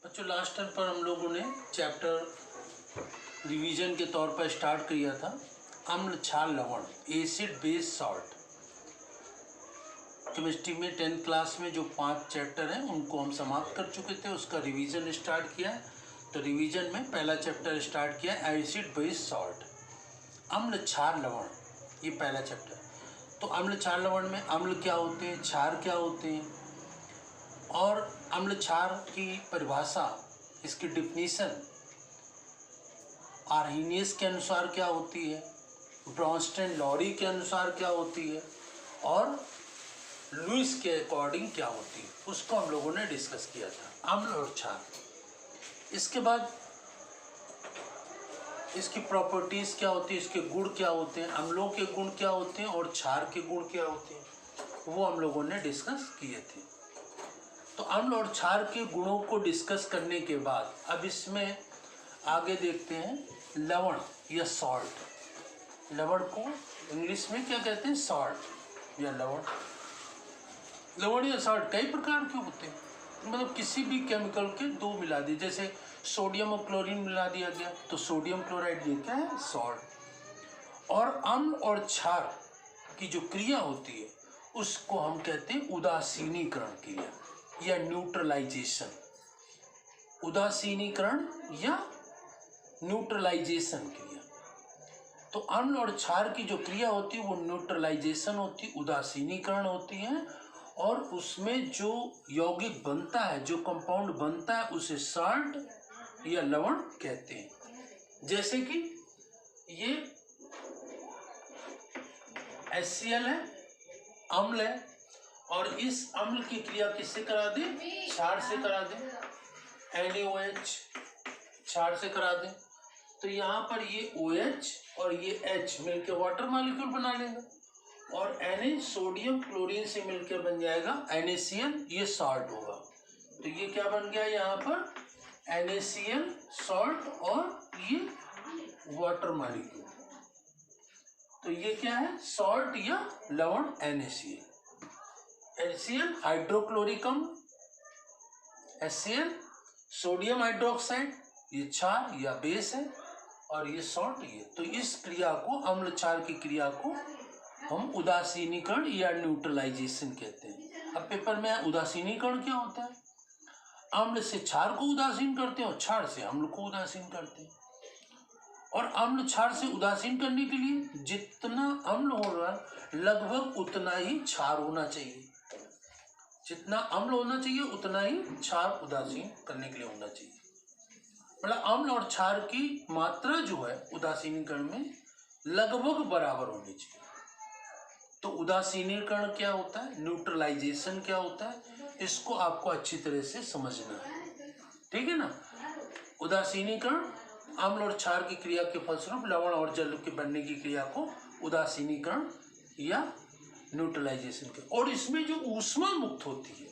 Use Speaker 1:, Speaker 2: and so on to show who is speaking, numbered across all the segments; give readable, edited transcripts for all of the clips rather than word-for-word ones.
Speaker 1: बच्चों last time पर हम लोगों ने चैप्टर रिवीजन के तौर पर स्टार्ट किया था अम्ल क्षार लवण, एसिड बेस सॉल्ट। केमिस्ट्री में 10th क्लास में जो 5 चैप्टर हैं उनको हम समाप्त कर चुके थे, उसका रिवीजन स्टार्ट किया है। तो रिवीजन में पहला चैप्टर स्टार्ट किया एसिड बेस सॉल्ट, अम्ल क्षार लवण, ये पहला चैप्टर। तो अम्ल क्षार लवण में अम्ल क्या होते हैं, क्षार क्या होते हैं, और अम्ल क्षार की परिभाषा, इसकी डिफिनीशन आर्हेनियस के अनुसार क्या होती है, ब्रॉन्स्टन लॉरी के अनुसार क्या होती है, और लुईस के अकॉर्डिंग क्या होती है, उसको हम लोगों ने डिस्कस किया था, अम्ल और क्षार। इसके बाद इसकी प्रॉपर्टीज़ क्या होती है, इसके गुण क्या होते हैं, अम्लों के गुण क्या होते हैं और क्षार के गुण क्या होते हैं, वो हम लोगों ने डिस्कस किए थे। तो अम्ल और क्षार के गुणों को डिस्कस करने के बाद अब इसमें आगे देखते हैं लवण या सॉल्ट। लवण को इंग्लिश में क्या कहते हैं, सॉल्ट या लवण। लवण या सॉल्ट कई प्रकार के होते हैं, मतलब किसी भी केमिकल के दो मिला दिए, जैसे सोडियम और क्लोरीन मिला दिया गया तो सोडियम क्लोराइड, ये क्या है, सॉल्ट। और अम्ल और क्षार की जो क्रिया होती है उसको हम कहते हैं उदासीनीकरण क्रिया या न्यूट्रलाइजेशन। उदासीनीकरण या न्यूट्रलाइजेशन क्रिया। तो अम्ल और क्षार की जो क्रिया होती है वो न्यूट्रलाइजेशन होती है, उदासीनीकरण होती है, और उसमें जो यौगिक बनता है, जो कंपाउंड बनता है, उसे सॉल्ट या लवण कहते हैं। जैसे कि ये HCl है, अम्ल है, और इस अम्ल की क्रिया किससे करा दें, क्षार से करा दें, NaOH क्षार से करा दें। तो यहाँ पर ये OH और ये H मिलकर वाटर मॉलिक्यूल बना लेगा, और Na सोडियम क्लोरीन से मिलकर बन जाएगा NaCl, ये सॉल्ट होगा। तो ये क्या बन गया यहाँ पर, NaCl सॉल्ट, और ये वाटर मॉलिक्यूल। तो ये क्या है, सॉल्ट या लवण NaCl। HCl हाइड्रोक्लोरिक अम्ल, HCl सोडियम हाइड्रोक्साइड, ये क्षार या बेस है, और ये सॉल्ट ये। तो इस क्रिया को, अम्ल क्षार की क्रिया को हम उदासीनीकरण या न्यूट्रलाइजेशन कहते हैं। अब पेपर में उदासीनीकरण क्या होता है, अम्ल से क्षार को उदासीन करते हैं और क्षार से अम्ल को उदासीन करते हैं। और अम्ल क्षार से उदासीन करने के लिए जितना अम्ल होगा लगभग उतना ही क्षार होना चाहिए, जितना अम्ल होना चाहिए उतना ही क्षार उदासीन करने के लिए होना चाहिए। मतलब अम्ल और क्षार की मात्रा जो है उदासीनीकरण में लगभग बराबर होनी चाहिए। तो उदासीनीकरण क्या होता है, न्यूट्रलाइजेशन क्या होता है, इसको आपको अच्छी तरह से समझना है, ठीक है ना। उदासीनीकरण अम्ल और क्षार की क्रिया के फलस्वरूप लवण और जल के बनने की क्रिया को उदासीनीकरण या न्यूट्रलाइजेशन के। और इसमें जो ऊष्मा मुक्त होती है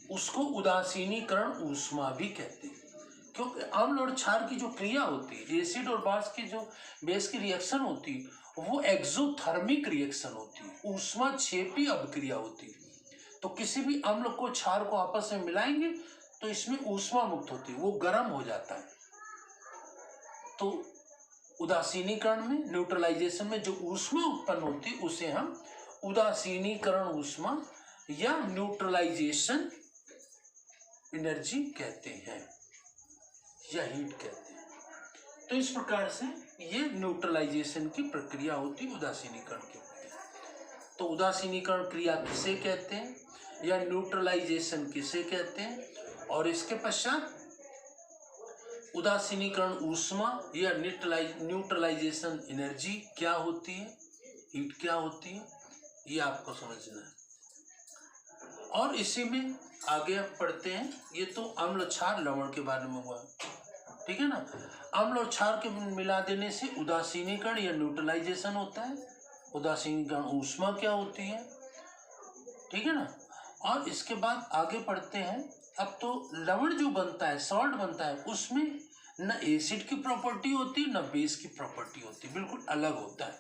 Speaker 1: उसको उदासीनीकरण ऊष्मा भी कहते हैं, क्योंकि अम्ल और क्षार की जो क्रिया होती है, एसिड और बेस की रिएक्शन होती है, वो एक्सोथर्मिक रिएक्शन होती है, ऊष्मा क्षेपी अभिक्रिया होती है। तो किसी भी अम्ल को क्षार को आपस में मिलाएंगे तो इसमें ऊष्मा मुक्त होती है, वो गर्म हो जाता है। तो उदासीनीकरण में, न्यूट्रलाइजेशन में जो ऊष्मा उत्पन्न होती है उसे हम उदासीनीकरण ऊष्मा या न्यूट्रलाइजेशन एनर्जी कहते हैं या हीट कहते हैं। तो इस प्रकार से ये न्यूट्रलाइजेशन की प्रक्रिया होती है उदासीनीकरण की। तो उदासीनीकरण क्रिया किसे कहते हैं या न्यूट्रलाइजेशन किसे कहते हैं, और इसके पश्चात उदासीनीकरण ऊष्मा या न्यूट्रलाइजेशन एनर्जी क्या होती है, हीट क्या होती है, ये आपको समझना है। और इसी में आगे आप पढ़ते हैं, ये तो अम्ल क्षार लवण के बारे में हुआ, ठीक है ना। अम्ल और क्षार के मिला देने से उदासीनीकरण या न्यूट्रलाइजेशन होता है। उदासीनीकरण ऊष्मा क्या होती है, ठीक है ना। और इसके बाद आगे पढ़ते हैं, अब तो लवण जो बनता है, सॉल्ट बनता है, उसमें न एसिड की प्रॉपर्टी होती है न बेस की प्रॉपर्टी होती है, बिल्कुल अलग होता है,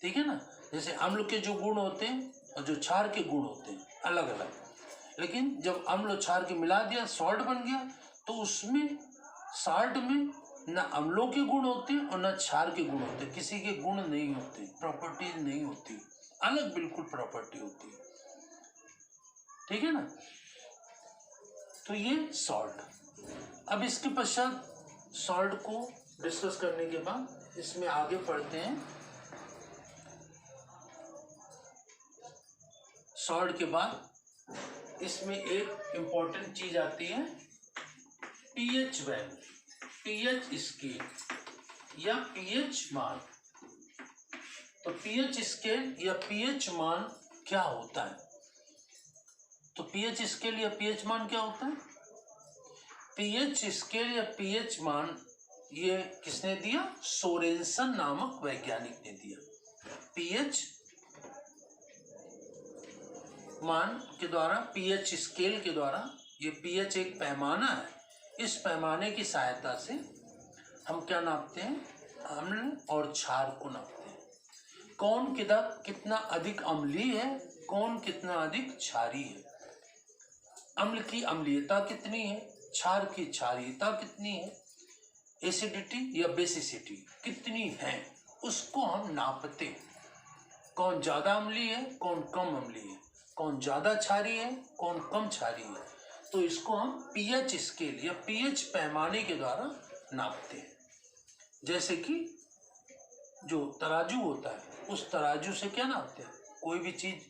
Speaker 1: ठीक है ना। जैसे अम्ल के जो गुण होते हैं और जो क्षार के गुण होते हैं अलग अलग, लेकिन जब अम्ल और क्षार के मिला दिया सॉल्ट बन गया, तो उसमें साल्ट में न अम्लों के गुण होते हैं और न क्षार के गुण होते, किसी के गुण नहीं होते, प्रॉपर्टीज नहीं होती, अलग बिल्कुल प्रॉपर्टी होती है। ठीक है ना। तो ये सॉल्ट। अब इसके पश्चात सॉल्ट को डिस्कस करने के बाद इसमें आगे पढ़ते हैं। सॉल्ट के बाद इसमें एक इम्पॉर्टेंट चीज आती है पीएच वैल्यू, पीएच स्केल या पीएच मान। तो पीएच स्केल या पीएच मान क्या होता है? तो पीएच स्केल या पीएच मान क्या होता है? पीएच स्केल या पीएच मान ये किसने दिया? सोरेनसन नामक वैज्ञानिक ने दिया। पीएच मान के द्वारा, पीएच स्केल के द्वारा, ये पीएच एक पैमाना है, इस पैमाने की सहायता से हम क्या नापते हैं? अम्ल और क्षार को नापते हैं। कौन कितना अधिक अम्लीय है, कौन कितना अधिक क्षारीय है, अम्ल की अम्लीयता कितनी है, क्षार की क्षारीयता कितनी है, एसिडिटी या बेसिसिटी कितनी है, उसको हम नापते हैं। कौन ज्यादा अम्लीय है, कौन कम अम्लीय है, कौन ज्यादा क्षारीय है, कौन कम क्षारीय है। तो इसको हम पीएच स्केल या पीएच पैमाने के द्वारा नापते हैं। जैसे कि जो तराजू होता है, उस तराजू से क्या नापते हैं? कोई भी चीज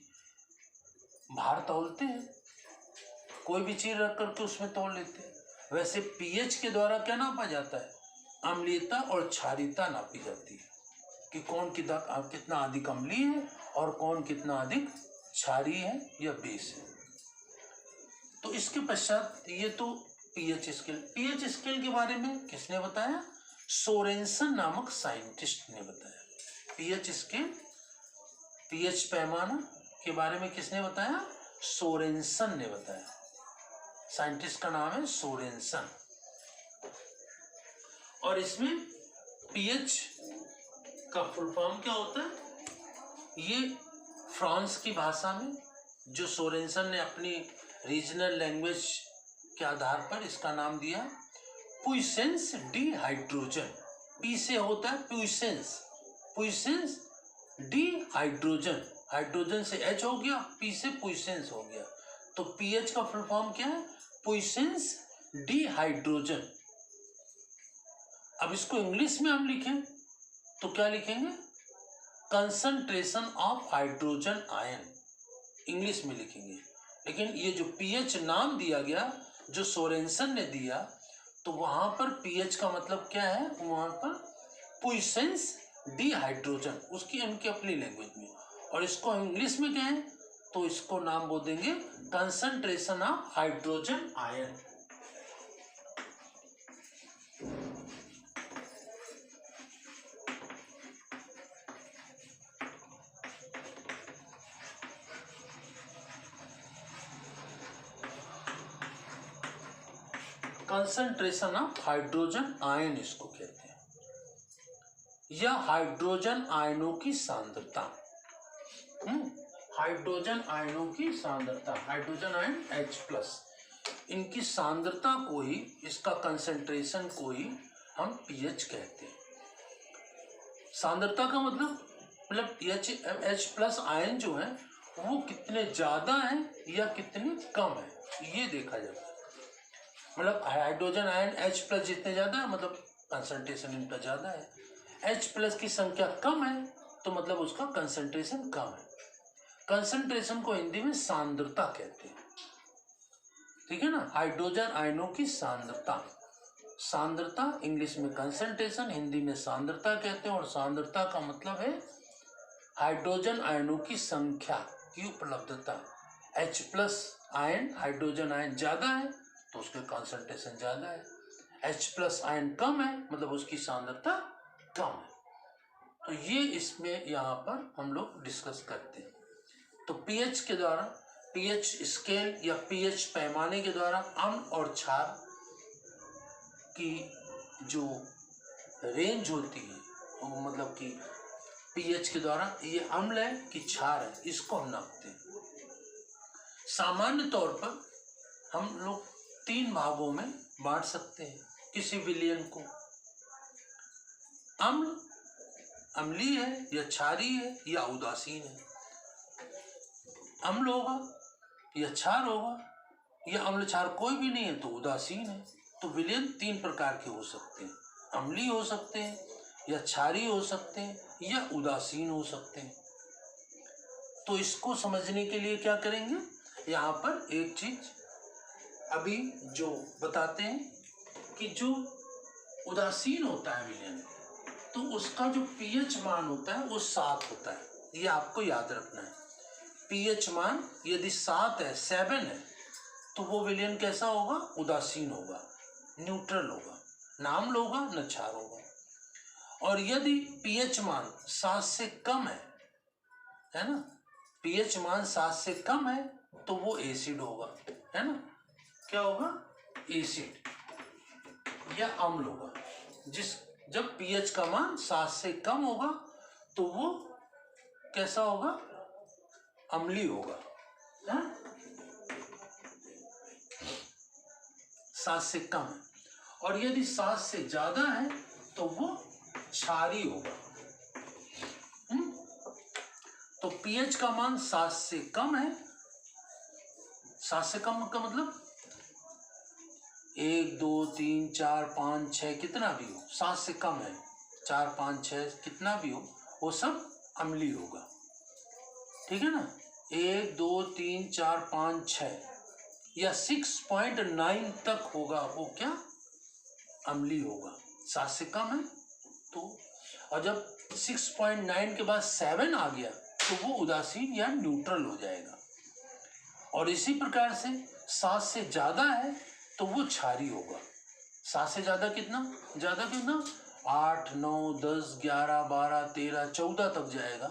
Speaker 1: भार तौलते हैं, कोई भी चीज रख करके उसमें तौल लेते हैं। वैसे पीएच के द्वारा क्या नापा जाता है? अम्लीयता और क्षारीयता नापी जाती है कि कौन कितना अधिक अम्लीय है और कौन कितना अधिक क्षारीय है या बेस है। तो इसके पश्चात ये तो पीएच स्केल। पीएच स्केल के बारे में किसने बताया? सोरेनसन नामक साइंटिस्ट ने बताया। पीएच स्केल, पीएच पैमाना के बारे में किसने बताया? सोरेनसन ने बताया। साइंटिस्ट का नाम है सोरेनसन। और इसमें पीएच का फुल फॉर्म क्या होता है? ये फ्रांस की भाषा में, जो सोरेनसन ने अपनी रीजनल लैंग्वेज के आधार पर इसका नाम दिया पुइसेंस डी हाइड्रोजन। पी से होता है पुइसेंस, पुइसेंस डी हाइड्रोजन, हाइड्रोजन से एच हो गया, पी से पुइसेंस हो गया। तो पीएच का फुल फॉर्म क्या है? पुइसेंस डी हाइड्रोजन। अब इसको इंग्लिश में हम लिखें तो क्या लिखेंगे? Concentration of hydrogen ion, English में लिखेंगे। लेकिन ये जो पीएच नाम दिया गया, जो सोरेनसन ने दिया, तो वहां पर पीएच का मतलब क्या है? वहां पर पुइसेंस डी हाइड्रोजन, उसकी उनकी अपनी लैंग्वेज में। और इसको इंग्लिश में कहें तो इसको नाम बोल देंगे concentration of hydrogen ion. Concentration of hydrogen ion इसको कहते हैं, या हाइड्रोजन आयनों की सांद्रता। हाइड्रोजन आयनों की सांद्रता, हाइड्रोजन आयन H+, इनकी सांद्रता को ही, इसका कंसंट्रेशन को ही हम पीएच कहते हैं। सांद्रता का मतलब H+ आयन जो है वो कितने ज्यादा है या कितने कम है, ये देखा जाता है। मतलब हाइड्रोजन आयन H+ जितने ज्यादा है मतलब कंसंट्रेशन इनका ज्यादा है, H+ की संख्या कम है तो मतलब उसका कंसंट्रेशन कम है। कंसंट्रेशन को हिंदी में सांद्रता कहते हैं। ठीक है ना। हाइड्रोजन आयनों की सांद्रता, सांद्रता इंग्लिश में कंसंट्रेशन, हिंदी में सांद्रता कहते हैं। और सांद्रता का मतलब है हाइड्रोजन आयनों की संख्या की उपलब्धता। H+ आयन, हाइड्रोजन आयन ज्यादा है तो उसके कंसंट्रेशन ज्यादा है, H+ आयन कम है मतलब उसकी सांद्रता कम है। तो ये इसमें यहाँ पर हम लोग डिस्कस करते हैं। तो पीएच के द्वारा, पीएच स्केल या पीएच पैमाने के द्वारा अम्ल और क्षार की जो रेंज होती है, मतलब कि पीएच के द्वारा ये अम्ल है कि क्षार है, इसको हम नापते हैं। सामान्य तौर पर हम लोग 3 भागों में बांट सकते हैं किसी विलयन को। अम्ल, अम्लीय है या क्षारीय है या उदासीन है। अम्ल होगा या क्षार होगा या अम्ल क्षार कोई भी नहीं है तो उदासीन है। तो विलयन 3 प्रकार के हो सकते हैं, अम्लीय हो सकते हैं या क्षारीय हो सकते हैं या उदासीन हो सकते हैं। तो इसको समझने के लिए क्या करेंगे, यहाँ पर एक चीज अभी जो बताते हैं कि जो उदासीन होता है विलयन, तो उसका जो पीएच मान होता है वो 7 होता है। ये आपको याद रखना है। पीएच मान यदि 7 है, 7 है, तो वो विलयन कैसा होगा, उदासीन होगा, न्यूट्रल होगा, न अम्ल होगा न क्षार होगा। और यदि पीएच मान 7 से कम है ना, पीएच मान 7 से कम है तो वो एसिड होगा, है ना। क्या होगा, एसिड या अम्ल होगा। जब पीएच का मान 7 से कम होगा तो वो कैसा होगा, अम्लीय होगा, है? 7 से कम है। और यदि 7 से ज्यादा है तो वो क्षारीय होगा। तो पीएच का मान 7 से कम है, 7 से कम का मतलब 1 2 3 4 5 6 कितना भी हो, 7 से कम है, 4 5 6 कितना भी हो, वो सब अम्लीय होगा। ठीक है ना। 1 2 3 4 5 6 या 6.9 तक होगा वो क्या, अम्लीय होगा। 7 से कम है तो, और जब 6.9 के बाद 7 आ गया तो वो उदासीन या न्यूट्रल हो जाएगा। और इसी प्रकार से 7 से ज्यादा है तो वो क्षारीय होगा। 7 से ज्यादा कितना, 8 9 10 11 12 13 14 तक जाएगा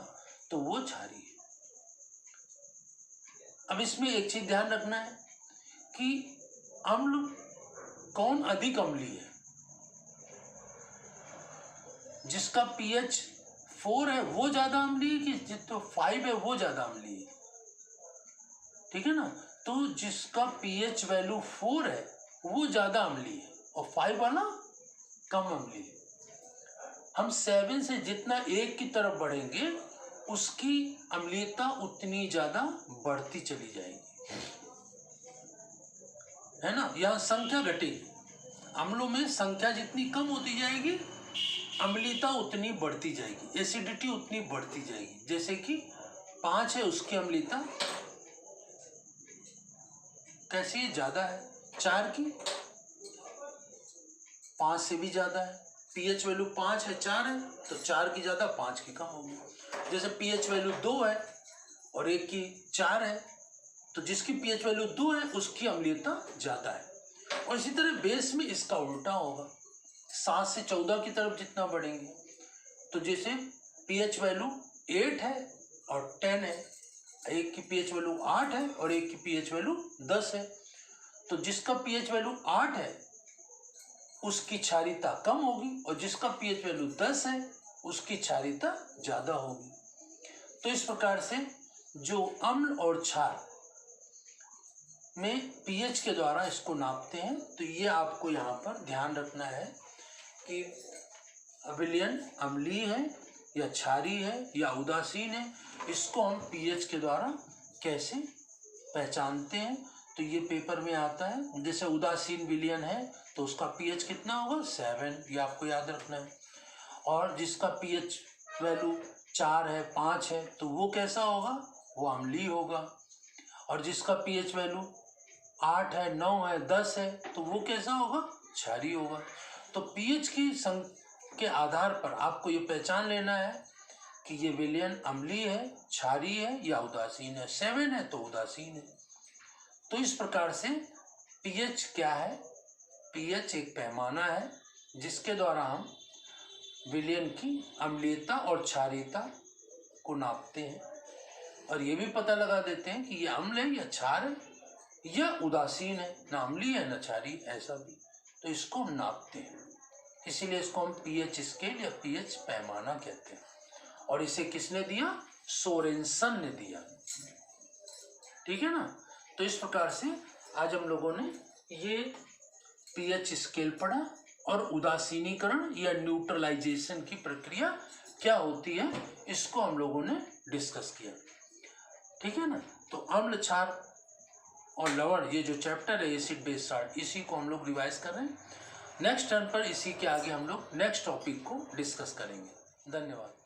Speaker 1: तो वो क्षारीय है। अब इसमें एक चीज ध्यान रखना है कि अम्ल कौन अधिक अम्लीय है। जिसका पीएच 4 है वो ज्यादा अम्लीय कि जिसका 5 है वो ज्यादा अम्लीय है। ठीक है ना। तो जिसका पीएच वैल्यू 4 है वो ज्यादा अम्लीय है और 5 वाला कम अम्लीय है। हम 7 से जितना 1 की तरफ बढ़ेंगे उसकी अम्लीयता उतनी ज्यादा बढ़ती चली जाएगी, है ना। यहाँ संख्या घटेगी, अम्लों में संख्या जितनी कम होती जाएगी अम्लीयता उतनी बढ़ती जाएगी, एसिडिटी उतनी बढ़ती जाएगी। जैसे कि 5 है उसकी अम्लीयता कैसी है, ज्यादा है। 4 की 5 से भी ज्यादा है। पीएच वैल्यू 5 है, 4 है तो 4 की ज्यादा 5 की कम होगी। जैसे पीएच वैल्यू 2 है और 1 की 4 है तो जिसकी पीएच वैल्यू 2 है उसकी अम्लीयता ज्यादा है। और इसी तरह बेस में इसका उल्टा होगा। 7 से 14 की तरफ जितना बढ़ेंगे तो जैसे पीएच वैल्यू 8 है और 10 है, एक की पीएच वैल्यू 8 है और एक की पीएच वैल्यू 10 है, तो जिसका पीएच वैल्यू 8 है उसकी क्षारीयता कम होगी और जिसका पीएच वैल्यू 10 है उसकी क्षारीयता ज्यादा होगी। तो इस प्रकार से जो अम्ल और क्षार में पीएच के द्वारा इसको नापते हैं। तो ये आपको यहाँ पर ध्यान रखना है कि विलयन अम्लीय है या क्षारीय है या उदासीन है, इसको हम पीएच के द्वारा कैसे पहचानते हैं। तो ये पेपर में आता है। जैसे उदासीन विलयन है तो उसका पीएच कितना होगा, 7, ये आपको याद रखना है। और जिसका पीएच वैल्यू 4 है, 5 है तो वो कैसा होगा, वो अम्लीय होगा। और जिसका पीएच वैल्यू 8 है, 9 है, 10 है तो वो कैसा होगा, क्षारीय होगा। तो पीएच की के आधार पर आपको ये पहचान लेना है कि ये विलयन अम्लीय है, क्षारीय है या उदासीन है। 7 है तो उदासीन है। तो इस प्रकार से पीएच क्या है, पीएच एक पैमाना है जिसके द्वारा हम विलयन की अम्लीयता और क्षारीयता को नापते हैं और ये भी पता लगा देते हैं कि ये अम्ल है या क्षार है या उदासीन है, ना अम्लीय है ना क्षारीय, ऐसा भी। तो इसको हम नापते हैं, इसीलिए इसको हम पीएच स्केल या पीएच पैमाना कहते हैं। और इसे किसने दिया, सोरेनसन ने दिया। ठीक है ना। तो इस प्रकार से आज हम लोगों ने ये पीएच स्केल पढ़ा और उदासीनीकरण या न्यूट्रलाइजेशन की प्रक्रिया क्या होती है इसको हम लोगों ने डिस्कस किया। ठीक है ना। तो अम्ल, क्षार और लवण, ये जो चैप्टर है एसिड बेस साल्ट, इसी को हम लोग रिवाइज कर रहे हैं। नेक्स्ट टर्न पर इसी के आगे हम लोग नेक्स्ट टॉपिक को डिस्कस करेंगे। धन्यवाद।